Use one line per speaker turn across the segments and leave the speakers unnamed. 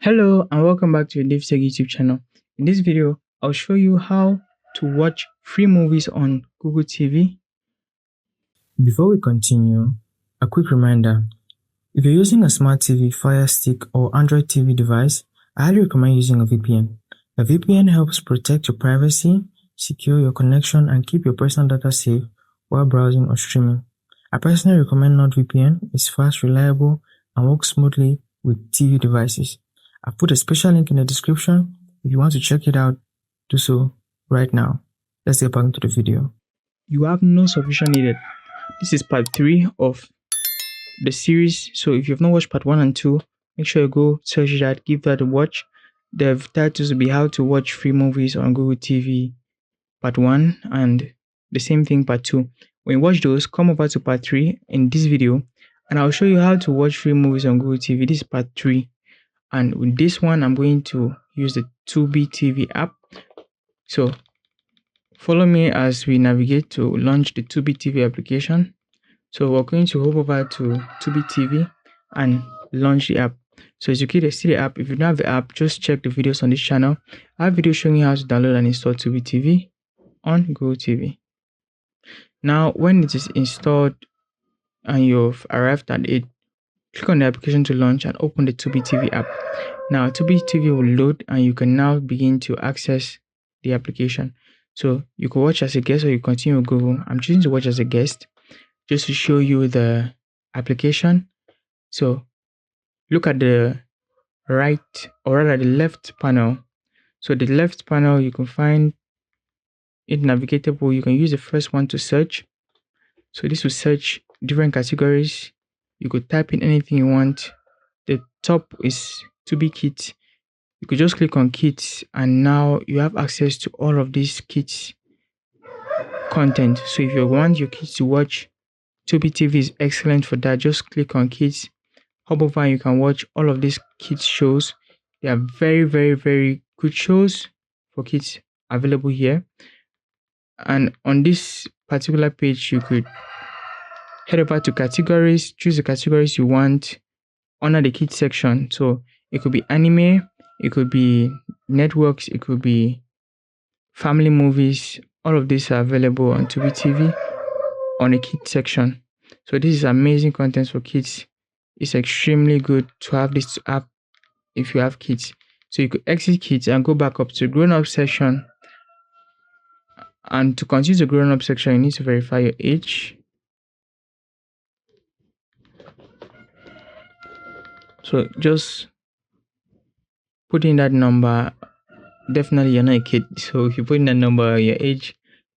Hello and welcome back to the DaveTech YouTube channel. In this video, I'll show you how to watch free movies on Google TV.
Before we continue, a quick reminder. If you're using a smart TV, Fire Stick or Android TV device, I highly recommend using a VPN. A VPN helps protect your privacy, secure your connection, and keep your personal data safe while browsing or streaming. I personally recommend NordVPN. It's fast, reliable, and works smoothly with TV devices. I've put a special link in the description. If you want to check it out, do so right now. Let's get back into the video.
You have no subscription needed. This is part 3 of the series. So if you've not watched part 1 and 2, make sure you go search that, give that a watch. The titles will be how to watch free movies on Google TV part 1 and the same thing part 2. When you watch those, come over to part 3 in this video and I'll show you how to watch free movies on Google TV. This is part 3. And with this one, I'm going to use the TBTV app. So follow me as we navigate to launch the TBTV application. So we're going to hop over to TBTV and launch the app. So as you can see the app, if you don't have the app, just check the videos on this channel. I have videos showing you how to download and install TBTV on Google TV. Now, when it is installed and you've arrived at it, click on the application to launch and open the TBTV app. Now, TBTV will load and you can now begin to access the application. So you can watch as a guest or you continue with Google. I'm choosing to watch as a guest just to show you the application. So look at the right or rather the left panel. So the left panel, you can find it navigatable. You can use the first one to search. So this will search different categories. You could type in anything you want. The top is TB Kids. You could just click on Kids and now you have access to all of these kids content. So if you want your kids to watch, TBTV is excellent for that. Just click on Kids, hop over and you can watch all of these kids shows. They are very good shows for kids available here. And on this particular page, you could head over to categories, choose the categories you want under the kids section. So it could be anime, it could be networks, it could be family movies. All of these are available on TBTV on the kids section. So this is amazing content for kids. It's extremely good to have this app if you have kids. So you could exit kids and go back up to grown-up section. And to continue the grown-up section, you need to verify your age. So just put in that number. Definitely you're not a kid. So if you put in that number, your age,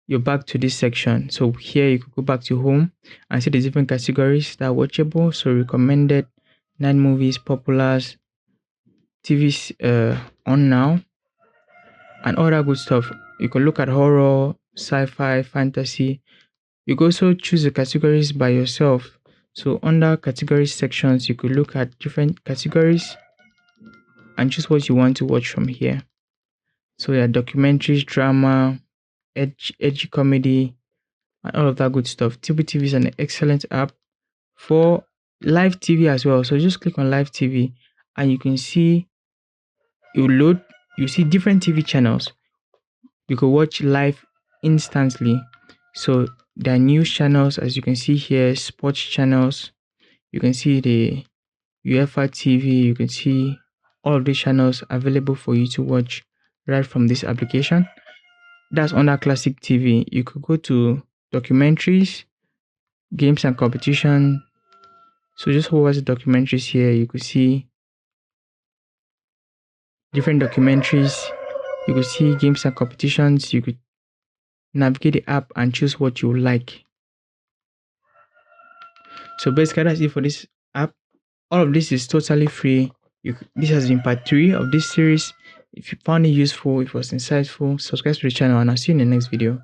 you're back to this section. So here you could go back to home and see the different categories that are watchable. So recommended, night movies, populars, TVs on now, and all that good stuff. You can look at horror, sci-fi, fantasy. You can also choose the categories by yourself. So under category sections, you could look at different categories and choose what you want to watch from here. So yeah, documentaries, drama, edgy comedy, and all of that good stuff. TBTV is an excellent app for live TV as well. So just click on live TV and you can see you see different TV channels. You can watch live instantly. So there are news channels, as you can see here, sports channels. You can see the UEFA TV. You can see all of these channels available for you to watch right from this application. That's under classic TV. You could go to documentaries, games and competition. So just over the documentaries here, you could see different documentaries. You could see games and competitions. You could navigate the app and choose what you like. So basically that's it for this app. All of this is totally free. This has been part 3 of this series. If you found it useful, if it was insightful, subscribe to the channel and I'll see you in the next video.